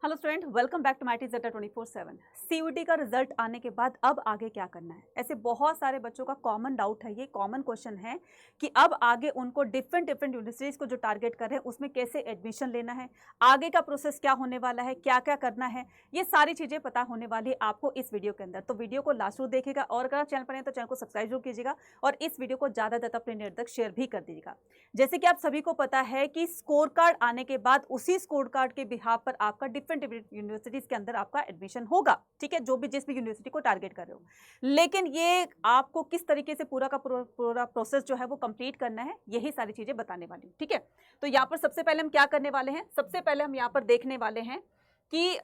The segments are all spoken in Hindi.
Hello student, welcome back to my teacher 24/7। CUET का रिजल्ट आने के बाद अब आगे क्या करना है, ऐसे बहुत सारे बच्चों का कॉमन डाउट है। ये कॉमन क्वेश्चन है कि अब आगे उनको डिफरेंट यूनिवर्सिटीज़ को जो टारगेट कर रहे हैं उसमें कैसे एडमिशन लेना है, आगे का प्रोसेस क्या होने वाला है, क्या क्या करना है, ये सारी चीज़ें पता होने वाली है आपको इस वीडियो के अंदर। तो वीडियो को लास्ट तक देखिएगा और अगर आप चैनल पर हैं तो चैनल को सब्सक्राइब जरूर कीजिएगा और इस वीडियो को ज़्यादा ज़्यादा अपने नेट तक शेयर भी कर दीजिएगा। जैसे कि आप सभी को पता है कि स्कोर कार्ड आने के बाद उसी स्कोर कार्ड के बिहाफ पर आपका डिफरेंट यूनिवर्सिटीज के अंदर आपका एडमिशन होगा, ठीक है, जो भी जिस भी यूनिवर्सिटी को टारगेट कर रहे हो। लेकिन ये आपको किस तरीके से पूरा का पूरा प्रोसेस जो है वो कंप्लीट करना है, यही सारी चीजें बताने वाली हूँ, ठीक है। तो यहाँ पर सबसे पहले हम क्या करने वाले हैं, सबसे पहले हम यहाँ पर देखने वाले हैं कि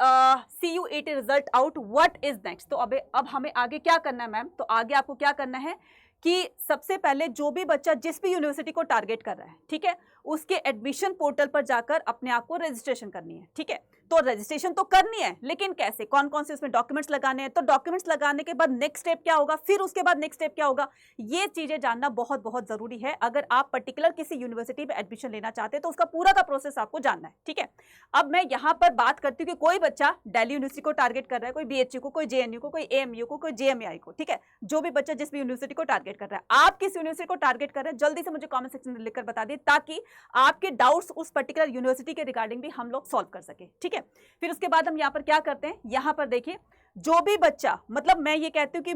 CUET result out, what is next. तो अब हमें आगे क्या करना है मैम, तो आगे आपको क्या करना है कि सबसे पहले जो भी बच्चा जिस भी यूनिवर्सिटी को टारगेट कर रहा है, ठीक है, उसके एडमिशन पोर्टल पर जाकर अपने आप को रजिस्ट्रेशन करनी है, ठीक है। तो रजिस्ट्रेशन तो करनी है, लेकिन कैसे, कौन कौन से उसमें डॉक्यूमेंट्स लगाने हैं, तो डॉक्यूमेंट्स लगाने के बाद नेक्स्ट स्टेप क्या होगा, फिर उसके बाद नेक्स्ट स्टेप क्या होगा, ये चीजें जानना बहुत बहुत जरूरी है। अगर आप पर्टिकुलर किसी यूनिवर्सिटी में एडमिशन लेना चाहते हैं तो उसका पूरा का प्रोसेस आपको जानना है, ठीक है। अब मैं यहाँ पर बात करती हूँ कि कोई बच्चा दिल्ली यूनिवर्सिटी को टारगेट कर रहा है, कोई BHU को, कोई JNU को, कोई AMU को, कोई JMI को, ठीक है, जो भी बच्चा जिस भी यूनिवर्सिटी को टारगेट कर रहा है। आप किस यूनिवर्सिटी को टारगेट कर रहे हैं जल्दी से मुझे कमेंट सेक्शन में लिखकर बता दिए, ताकि आपके डाउट्स उस पर्टिकुलर यूनिवर्सिटी के रिगार्डिंग भी हम लोग सॉल्व कर सके, ठीक है। फिर उसके बाद हम यहाँ पर क्या करते हैं, यहाँ पर देखिए, जो भी बच्चा, मतलब मैं ये कहती हूँ कि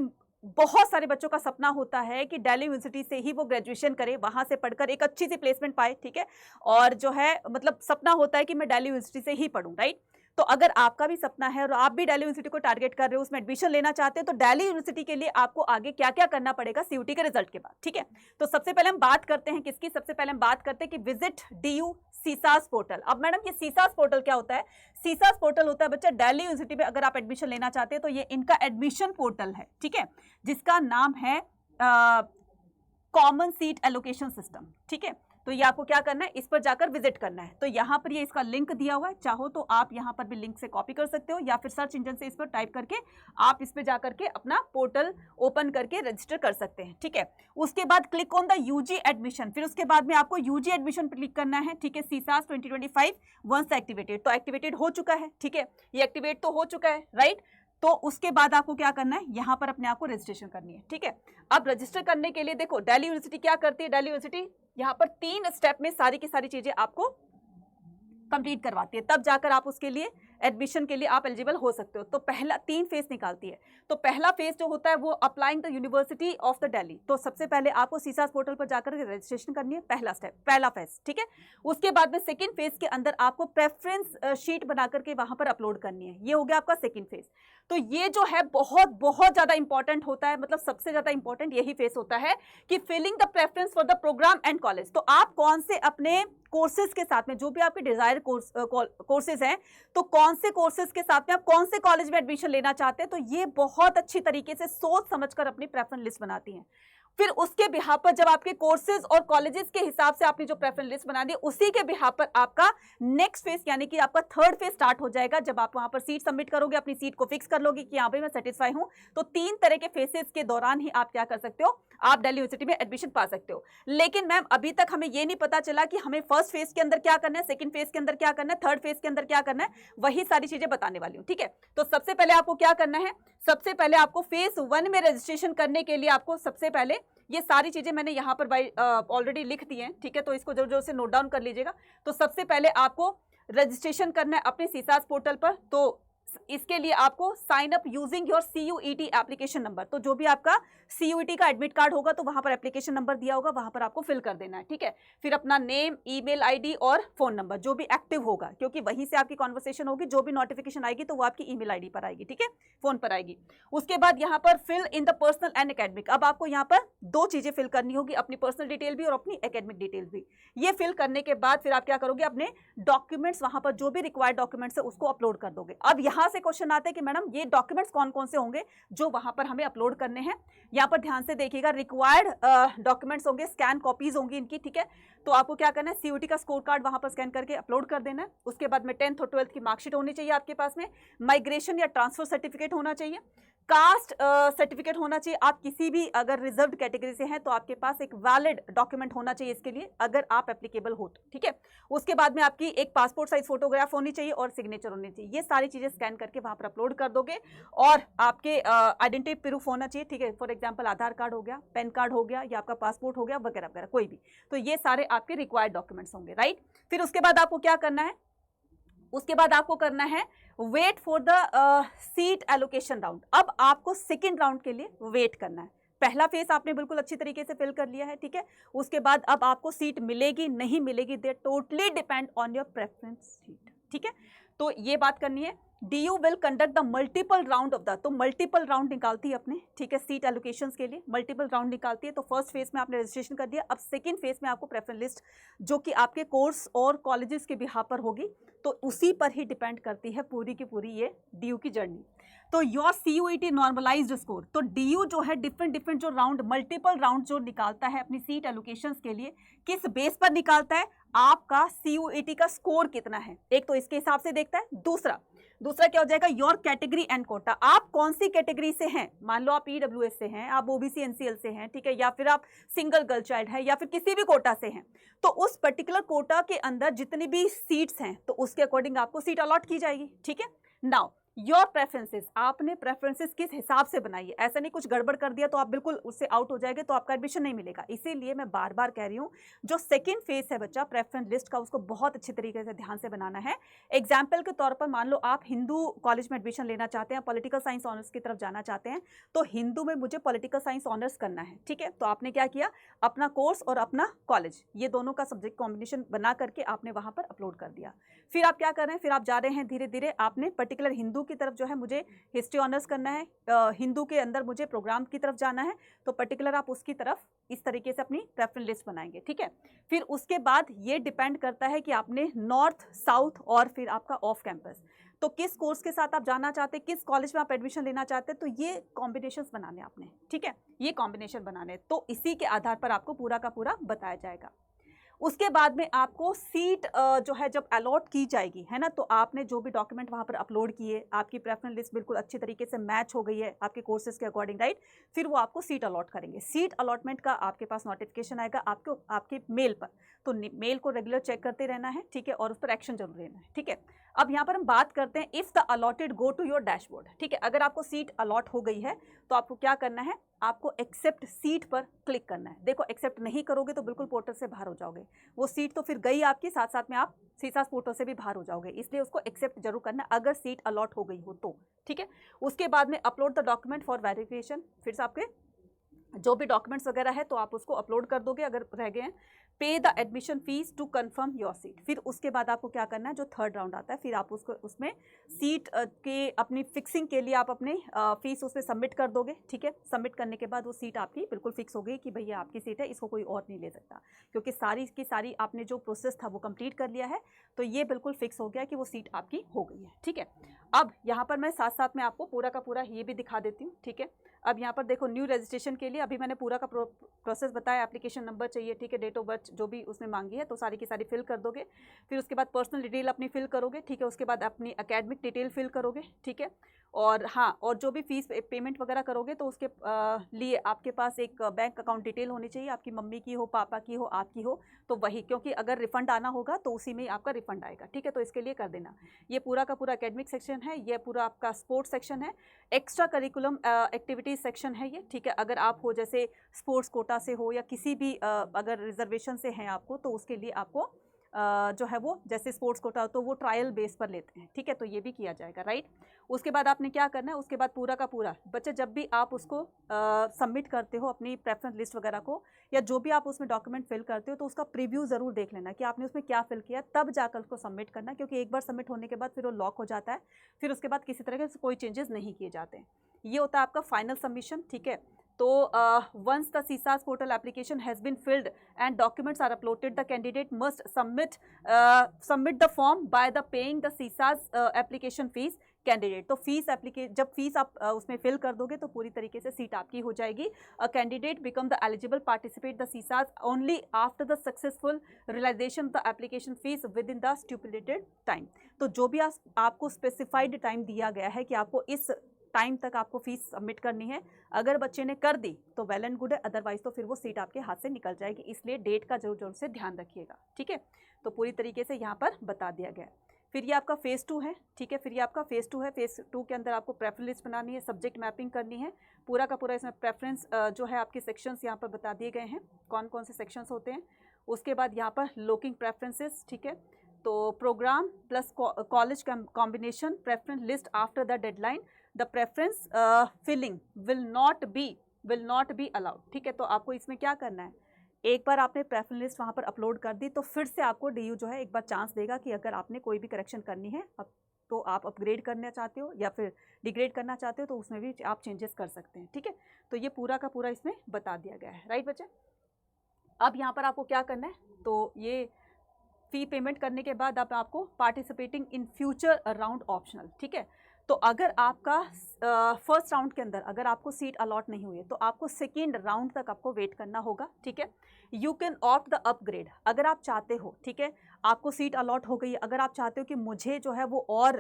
बहुत सारे बच्चों का सपना होता है कि दिल्ली यूनिवर्सिटी से ही वो ग्रेजुएशन करे, वहां से पढ़कर एक अच्छी सी प्लेसमेंट पाए, ठीक है। और जो है मतलब सपना होता है कि मैं दिल्ली यूनिवर्सिटी से ही पढ़ूं, राइट। तो अगर आपका भी सपना है और आप भी दिल्ली यूनिवर्सिटी को टारगेट कर रहे हो, उसमें एडमिशन लेना चाहते हैं, तो दिल्ली यूनिवर्सिटी के लिए आपको आगे क्या क्या करना पड़ेगा CUT के रिजल्ट के बाद, ठीक है। तो सबसे पहले हम बात करते हैं किसकी, सबसे पहले हम बात करते हैं कि विजिट DU सीसास पोर्टल। अब मैडम ये सीसास पोर्टल क्या होता है, सीसास पोर्टल होता है बच्चा दिल्ली यूनिवर्सिटी में अगर आप एडमिशन लेना चाहते हैं तो ये इनका एडमिशन पोर्टल है, ठीक है, जिसका नाम है कॉमन सीट एलोकेशन सिस्टम, ठीक है। तो ये आपको क्या करना है, इस पर जाकर विजिट करना है। तो यहाँ पर ये इसका लिंक दिया हुआ है, चाहो तो आप यहाँ पर भी लिंक से कॉपी कर सकते हो या फिर सर्च इंजन से इस पर टाइप करके आप इस पर जाकर के अपना पोर्टल ओपन करके रजिस्टर कर सकते हैं, ठीक है। उसके बाद click on the UG admission, फिर उसके बाद में आपको UG एडमिशन पर क्लिक करना है, ठीक है। सीसास 2025 वंस एक्टिवेटेड, तो एक्टिवेटेड हो चुका है, ठीक है, ये एक्टिवेट तो हो चुका है, राइट। तो उसके बाद आपको क्या करना है, यहाँ पर अपने आप को रजिस्ट्रेशन करनी है, ठीक है। अब रजिस्टर करने के लिए देखो दिल्ली यूनिवर्सिटी क्या करती है, दिल्ली यूनिवर्सिटी यहाँ पर 3 स्टेप में सारी की सारी चीजें आपको कंप्लीट करवाती है, तब जाकर आप उसके लिए एडमिशन के लिए आप एलिजिबल हो सकते हो। तो पहला 3 फेज निकालती है। तो पहला फेज जो होता है वो applying the university of the Delhi. तो सबसे पहले आपको सीसास पोर्टल पर जाकर रजिस्ट्रेशन करनी है, पहला स्टेप, पहला फेज, ठीक है। उसके बाद में सेकंड फेज के अंदर आपको प्रेफरेंस शीट बना करके वहां पर अपलोड करनी है, ये हो गया आपका सेकंड फेज। तो ये जो है बहुत बहुत ज्यादा इंपॉर्टेंट होता है, मतलब सबसे ज्यादा इंपॉर्टेंट यही फेज होता है कि filling the preference for the program and college. तो आप कौन से अपने कोर्सेज के साथ में, जो भी आपके डिजायर कोर्सेज हैं, तो कौन से कोर्सेज के साथ में आप कौन से कॉलेज में एडमिशन लेना चाहते हैं, तो ये बहुत अच्छी तरीके से सोच समझकर अपनी प्रेफरेंस लिस्ट बनाती हैं। फिर उसके बिहाफ पर जब आपके कोर्सेज और कॉलेजेस के हिसाब से आपने जो प्रेफरेंस लिस्ट बना दी, उसी के बिहाफ पर आपका नेक्स्ट फेज यानी कि आपका थर्ड फेज स्टार्ट हो जाएगा, जब आप वहां पर सीट सबमिट करोगे, अपनी सीट को फिक्स कर लोगे कि यहाँ पे मैं सेटिस्फाई हूं। तो 3 तरह के फेजेस के दौरान ही आप क्या कर सकते हो, आप दिल्ली यूनिवर्सिटी में एडमिशन पा सकते हो। लेकिन मैम अभी तक हमें ये नहीं पता चला कि हमें फर्स्ट फेज के अंदर क्या करना है, सेकंड फेज के अंदर क्या करना है, थर्ड फेज के अंदर क्या करना है, वही सारी चीजें बताने वाली हूँ, ठीक है। तो सबसे पहले आपको क्या करना है, सबसे पहले आपको फेज 1 में रजिस्ट्रेशन करने के लिए आपको सबसे पहले ये सारी चीजें मैंने यहाँ पर ऑलरेडी लिख दी हैं, ठीक है, तो इसको जोर जोर से नोट डाउन कर लीजिएगा। तो सबसे पहले आपको रजिस्ट्रेशन करना है अपने सीसास पोर्टल पर। तो इसके लिए आपको sign up using your CUET application number. तो जो भी आपका CUET का एडमिट कार्ड होगा तो वहां पर एप्लीकेशन नंबर दिया होगा, वहां पर आपको फिल कर देना है, ठीक है। फिर अपना नेम, ईमेल ID और फोन नंबर जो भी एक्टिव होगा, क्योंकि वहीं से आपकी कॉन्वर्सेशन होगी, जो भी नोटिफिकेशन आएगी तो वो आपकी ईमेल ID पर आएगी, ठीक है, फोन पर आएगी। उसके बाद यहाँ पर fill in the personal and academic. अब आपको यहाँ पर 2 चीजें फिल करनी होगी, अपनी पर्सनल डिटेल भी और अपनी एकेडमिक डिटेल भी। ये फिल करने के बाद फिर आप क्या करोगे, अपने डॉक्यूमेंट्स वहां पर जो भी रिक्वायर्ड डॉक्यूमेंट्स है उसको अपलोड कर दोगे। अब यहाँ से क्वेश्चन आता है कि मैडम ये डॉक्यूमेंट्स कौन कौन से होंगे जो वहां पर हमें अपलोड करने हैं। यहाँ पर ध्यान से देखिएगा, रिक्वायर्ड डॉक्यूमेंट्स होंगे, स्कैन कॉपीज होंगी इनकी, ठीक है। तो आपको क्या करना है, CUT का स्कोर कार्ड वहां पर स्कैन करके अपलोड कर देना है। उसके बाद में 10th और 12th की मार्कशीट होनी चाहिए आपके पास में, माइग्रेशन या ट्रांसफर सर्टिफिकेट होना चाहिए। कास्ट सर्टिफिकेट होना चाहिए। आप किसी भी अगर रिजर्व्ड कैटेगरी से हैं तो आपके पास एक वैलिड डॉक्यूमेंट होना चाहिए इसके लिए, अगर आप एप्लीकेबल हो तो, ठीक है। उसके बाद में आपकी एक पासपोर्ट साइज फोटोग्राफ होनी चाहिए और सिग्नेचर होनी चाहिए। ये सारी चीजें स्कैन करके वहां पर अपलोड कर दोगे और आपके आइडेंटिटी प्रूफ होना चाहिए, ठीक है। फॉर एग्जाम्पल आधार कार्ड हो गया, पैन कार्ड हो गया, या आपका पासपोर्ट हो गया, वगैरह वगैरह कोई भी। तो ये सारे आपके रिक्वायर्ड डॉक्यूमेंट्स होंगे, राइट। फिर उसके बाद आपको क्या करना है, उसके बाद आपको करना है wait for the seat allocation round. अब आपको सेकेंड राउंड के लिए वेट करना है। पहला फेस आपने बिल्कुल अच्छी तरीके से फिल कर लिया है, ठीक है। उसके बाद अब आपको सीट मिलेगी नहीं मिलेगी, दे totally depend on your preference seat, ठीक है। तो ये बात करनी है। DU will conduct the multiple round of the, तो मल्टीपल राउंड निकालती है अपने, ठीक है, सीट एलोकेशंस के लिए मल्टीपल राउंड निकालती है। तो फर्स्ट फेज में आपने रजिस्ट्रेशन कर दिया, अब सेकंड फेज में आपको प्रेफरेंस लिस्ट जो कि आपके कोर्स और कॉलेजेस के बिहाफ पर होगी, तो उसी पर ही डिपेंड करती है पूरी की पूरी ये DU की जर्नी। तो योर CUET नॉर्मलाइज्ड स्कोर, तो DU जो है डिफरेंट जो राउंड, मल्टीपल राउंड जो निकालता है अपनी सीट एलोकेशंस के लिए, किस बेस पर निकालता है, आपका CUET का स्कोर कितना है, एक तो इसके हिसाब से देखता है। दूसरा क्या हो जाएगा, योर कैटेगरी एंड कोटा, आप कौन सी कैटेगरी से हैं। मान लो आप EWS से हैं, आप OBC NCL से हैं, ठीक है, या फिर आप सिंगल गर्ल चाइल्ड है, या फिर किसी भी कोटा से हैं, तो उस पर्टिकुलर कोटा के अंदर जितनी भी सीट्स हैं तो उसके अकॉर्डिंग आपको सीट अलॉट की जाएगी, ठीक है। नाउ योर प्रेफरेंसेस, आपने प्रेफरेंसेस किस हिसाब से बनाई है, ऐसा नहीं कुछ गड़बड़ कर दिया तो आप बिल्कुल उससे आउट हो जाएंगे तो आपका एडमिशन नहीं मिलेगा। इसीलिए मैं बार बार कह रही हूँ, जो सेकंड फेज है बच्चा प्रेफरेंस लिस्ट का, उसको बहुत अच्छे तरीके से ध्यान से बनाना है। एग्जाम्पल के तौर पर मान लो आप हिंदू कॉलेज में एडमिशन लेना चाहते हैं, पॉलिटिकल साइंस ऑनर्स की तरफ जाना चाहते हैं, तो हिंदू में मुझे पॉलिटिकल साइंस ऑनर्स करना है, ठीक है। तो आपने क्या किया, अपना कोर्स और अपना कॉलेज, ये दोनों का सब्जेक्ट कॉम्बिनेशन बना करके आपने वहां पर अपलोड कर दिया। फिर आप क्या कर रहे हैं, फिर आप जा रहे हैं धीरे धीरे, आपने पर्टिकुलर हिंदू की तरफ जो है, मुझे हिस्ट्री ऑनर्स करना है, हिंदू के अंदर मुझे प्रोग्राम की तरफ जाना है, तो पर्टिकुलर आप उसकी तरफ इस तरीके से अपनी प्रेफरेंस लिस्ट बनाएंगे, ठीक है। फिर उसके बाद ये डिपेंड करता है कि आपने नॉर्थ, साउथ और फिर आपका ऑफ कैंपस, तो किस कोर्स के साथ आप जाना चाहते हैं, किस कॉलेज में आप एडमिशन लेना चाहते हैं, तो ये कॉम्बिनेशंस बनाने आपने, ठीक है, ये कॉम्बिनेशन बनाने, तो इसी के आधार पर आपको पूरा का पूरा बताया जाएगा। उसके बाद में आपको सीट जो है जब अलॉट की जाएगी, है ना, तो आपने जो भी डॉक्यूमेंट वहाँ पर अपलोड किए, आपकी प्रेफरेंस लिस्ट बिल्कुल अच्छी तरीके से मैच हो गई है आपके कोर्सेज के अकॉर्डिंग, राइट, फिर वो आपको सीट अलॉट करेंगे। सीट अलॉटमेंट का आपके पास नोटिफिकेशन आएगा आपको आपके मेल पर, तो मेल को रेगुलर चेक करते रहना है, ठीक है, और उस पर एक्शन जरूर लेना है, ठीक है। अब यहाँ पर हम बात करते हैं if the allotted go to your dashboard, ठीक है। अगर आपको सीट अलॉट हो गई है तो आपको क्या करना है, आपको एक्सेप्ट सीट पर क्लिक करना है। देखो एक्सेप्ट नहीं करोगे तो बिल्कुल पोर्टल से बाहर हो जाओगे, वो सीट तो फिर गई आपकी, साथ साथ में आप सीसा पोर्टल से भी बाहर हो जाओगे, इसलिए उसको एक्सेप्ट जरूर करना अगर सीट अलॉट हो गई हो तो, ठीक है। उसके बाद में upload the document for verification, फिर से आपके जो भी डॉक्यूमेंट्स वगैरह है तो आप उसको अपलोड कर दोगे अगर रह गए हैं। Pay the admission fees to confirm your seat, फिर उसके बाद आपको क्या करना है, जो थर्ड राउंड आता है फिर आप उसको उसमें सीट के अपनी फिक्सिंग के लिए आप अपने फीस उसमें सबमिट कर दोगे, ठीक है। सबमिट करने के बाद वो सीट आपकी बिल्कुल फिक्स हो गई कि भैया आपकी सीट है, इसको कोई और नहीं ले सकता, क्योंकि सारी की सारी आपने जो प्रोसेस था वो कंप्लीट कर लिया है, तो ये बिल्कुल फिक्स हो गया कि वो सीट आपकी हो गई है, ठीक है। अब यहाँ पर मैं साथ साथ में आपको पूरा का पूरा ये भी दिखा देती हूँ, ठीक है। अब यहाँ पर देखो न्यू रजिस्ट्रेशन के लिए अभी मैंने पूरा का प्रोसेस बताया, एप्लीकेशन नंबर चाहिए, ठीक है, डेट ऑफ बर्थ जो भी उसने मांगी है तो सारी की सारी फिल कर दोगे। फिर उसके बाद पर्सनल डिटेल अपनी फिल करोगे, ठीक है। उसके बाद अपनी एकेडमिक डिटेल फिल करोगे, ठीक है। और हाँ, और जो भी फीस पेमेंट वगैरह करोगे तो उसके लिए आपके पास एक बैंक अकाउंट डिटेल होनी चाहिए, आपकी मम्मी की हो, पापा की हो, आपकी हो, तो वही, क्योंकि अगर रिफंड आना होगा तो उसी में ही आपका रिफंड आएगा, ठीक है। तो इसके लिए कर देना। ये पूरा का पूरा एकेडमिक सेक्शन है, ये पूरा आपका स्पोर्ट्स सेक्शन है, एक्स्ट्रा करिकुलम एक्टिविटीज सेक्शन है ये, ठीक है। अगर आप हो जैसे स्पोर्ट्स कोटा से हो या किसी भी अगर रिजर्वेशन से हैं आपको, तो उसके लिए आपको जो है वो जैसे स्पोर्ट्स कोटा तो वो ट्रायल बेस पर लेते हैं, ठीक है, तो ये भी किया जाएगा, राइट। उसके बाद आपने क्या करना है, उसके बाद पूरा का पूरा बच्चे जब भी आप उसको सबमिट करते हो अपनी प्रेफरेंस लिस्ट वगैरह को, या जो भी आप उसमें डॉक्यूमेंट फिल करते हो, तो उसका प्रीव्यू ज़रूर देख लेना कि आपने उसमें क्या फिल किया, तब जाकर उसको सबमिट करना, क्योंकि एक बार सबमिट होने के बाद फिर वो लॉक हो जाता है, फिर उसके बाद किसी तरह से कोई चेंजेस नहीं किए जाते हैं। ये होता है आपका फाइनल सबमिशन, ठीक है। तो once the CSAS portal application has been filled and documents are uploaded, the candidate must submit the form by the paying the CSAS application fees candidate. तो फीस जब फीस आप उसमें फिल कर दोगे तो पूरी तरीके से सीट आपकी हो जाएगी। A candidate become the eligible participate the CSAS only after the successful realization the application fee within the stipulated time. तो जो भी आपको स्पेसिफाइड टाइम दिया गया है कि आपको इस टाइम तक आपको फीस सबमिट करनी है। अगर बच्चे ने कर दी तो वेल एंड गुड है, अदरवाइज तो फिर वो सीट आपके हाथ से निकल जाएगी, इसलिए डेट का जरूर से ध्यान रखिएगा। ठीक है, तो पूरी तरीके से यहाँ पर बता दिया गया है। फिर ये आपका फेज़ 2 है। ठीक है, फिर ये आपका फेज़ 2 है। फेज़ 2 के अंदर आपको प्रेफरेंस लिस्ट बनानी है, सब्जेक्ट मैपिंग करनी है, पूरा का पूरा इसमें प्रेफरेंस जो है आपके सेक्शंस यहाँ पर बता दिए गए हैं, कौन कौन से सेक्शंस होते हैं। उसके बाद यहाँ पर लोकिंग प्रेफरेंसेस। ठीक है, तो program plus college combination preference list after the deadline, the preference filling will not be allowed. ठीक है, तो आपको इसमें क्या करना है, एक बार आपने प्रेफरेंस लिस्ट वहाँ पर अपलोड कर दी तो फिर से आपको DU जो है एक बार चांस देगा कि अगर आपने कोई भी करेक्शन करनी है अब तो आप अपग्रेड करना चाहते हो या फिर डिग्रेड करना चाहते हो तो उसमें भी आप चेंजेस कर सकते हैं। ठीक है, तो ये पूरा का पूरा इसमें बता दिया गया है। राइट बच्चे, अब यहाँ पर आपको क्या करना है, तो ये फी पेमेंट करने के बाद अब आपको participating in future round optional. ठीक है, तो अगर आपका फर्स्ट राउंड के अंदर अगर आपको सीट अलॉट नहीं हुई है तो आपको सेकेंड राउंड तक आपको वेट करना होगा। ठीक है, you can opt the upgrade, अगर आप चाहते हो। ठीक है, आपको सीट अलॉट हो गई है, अगर आप चाहते हो कि मुझे जो है वो और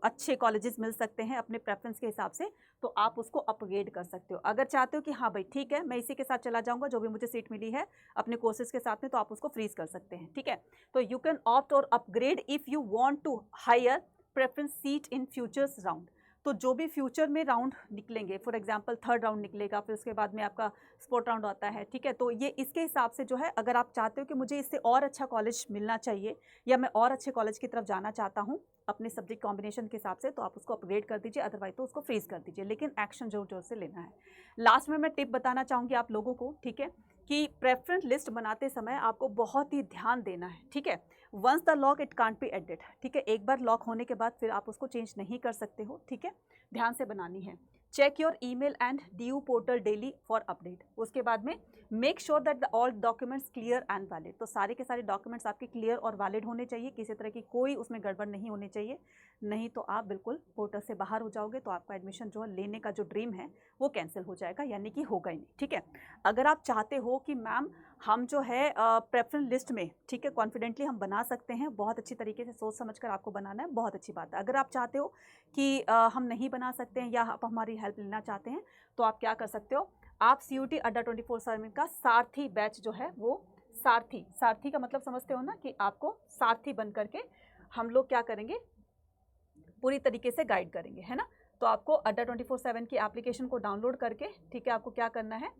अच्छे कॉलेजेस मिल सकते हैं अपने प्रेफरेंस के हिसाब से, तो आप उसको अपग्रेड कर सकते हो। अगर चाहते हो कि हाँ भाई ठीक है मैं इसी के साथ चला जाऊँगा जो भी मुझे सीट मिली है अपने कोर्सेज के साथ में, तो आप उसको फ्रीज कर सकते हैं। ठीक है, तो you can opt or upgrade if you want to higher preference seat in futures round. तो जो भी फ्यूचर में राउंड निकलेंगे, फॉर एग्जांपल थर्ड राउंड निकलेगा, फिर उसके बाद में आपका स्पोर्ट राउंड आता है। ठीक है, तो ये इसके हिसाब से जो है, अगर आप चाहते हो कि मुझे इससे और अच्छा कॉलेज मिलना चाहिए या मैं और अच्छे कॉलेज की तरफ जाना चाहता हूँ अपने सब्जेक्ट कॉम्बिनेशन के हिसाब से, तो आप उसको अपग्रेड कर दीजिए, अदरवाइज तो उसको फ्रीज कर दीजिए, लेकिन एक्शन जोर जोर से लेना है। लास्ट में मैं टिप बताना चाहूँगी आप लोगों को। ठीक है, कि प्रेफरेंस लिस्ट बनाते समय आपको बहुत ही ध्यान देना है। ठीक है, once the lock it can't be edit. ठीक है, एक बार लॉक होने के बाद फिर आप उसको चेंज नहीं कर सकते हो। ठीक है, ध्यान से बनानी है। Check your email and DU portal daily for update. उसके बाद में make sure that the all documents clear and valid, तो सारे के सारे डॉक्यूमेंट्स आपके क्लियर और वैलिड होने चाहिए, किसी तरह की कोई उसमें गड़बड़ नहीं होनी चाहिए, नहीं तो आप बिल्कुल पोर्टल से बाहर हो जाओगे, तो आपका एडमिशन जो लेने का जो ड्रीम है वो कैंसिल हो जाएगा, यानी कि होगा ही नहीं। ठीक है, अगर आप चाहते हो कि मैम हम जो है प्रेफरेंस लिस्ट में, ठीक है, कॉन्फिडेंटली हम बना सकते हैं, बहुत अच्छी तरीके से सोच समझ कर आपको बनाना है, बहुत अच्छी बात है। अगर आप चाहते हो कि हम नहीं बना सकते हैं या आप हमारी हेल्प लेना चाहते हैं, तो आप क्या कर सकते हो, आप CUT अड्डा 24/7 का सारथी बैच जो है वो, सारथी का मतलब समझते हो ना, कि आपको सारथी बन करके हम लोग क्या करेंगे, पूरी तरीके से गाइड करेंगे, है ना। तो आपको अड्डा 24/7 की एप्लीकेशन को डाउनलोड करके, ठीक है, आपको क्या करना है,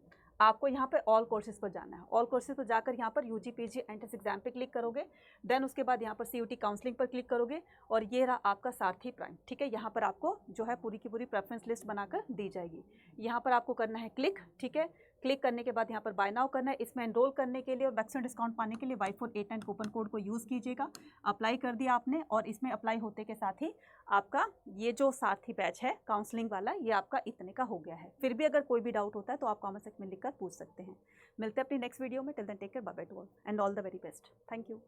आपको यहाँ पे ऑल कोर्सेज पर जाना है। ऑल कोर्सेज पर जाकर यहाँ पर UG PG एंट्रेंस एग्जाम पे क्लिक करोगे, देन उसके बाद यहाँ पर CUT काउंसलिंग पर क्लिक करोगे, और ये रहा आपका सारथी प्राइम। ठीक है, यहाँ पर आपको जो है पूरी की पूरी प्रेफरेंस लिस्ट बनाकर दी जाएगी। यहाँ पर आपको करना है क्लिक। ठीक है, क्लिक करने के बाद यहाँ पर बाय नाउ करना है। इसमें एनरोल करने के लिए और मैक्सिमम डिस्काउंट पाने के लिए Y489 कूपन कोड को यूज़ कीजिएगा। अप्लाई कर दिया आपने, और इसमें अप्लाई होते के साथ ही आपका ये जो सारथी बैच है काउंसलिंग वाला, ये आपका इतने का हो गया है। फिर भी अगर कोई भी डाउट होता है तो आप कमेंट सेक्शन में लिखकर पूछ सकते हैं। मिलते हैं अपनी नेक्स्ट वीडियो में। Till then take care, bye bye to all and all the very best. Thank you.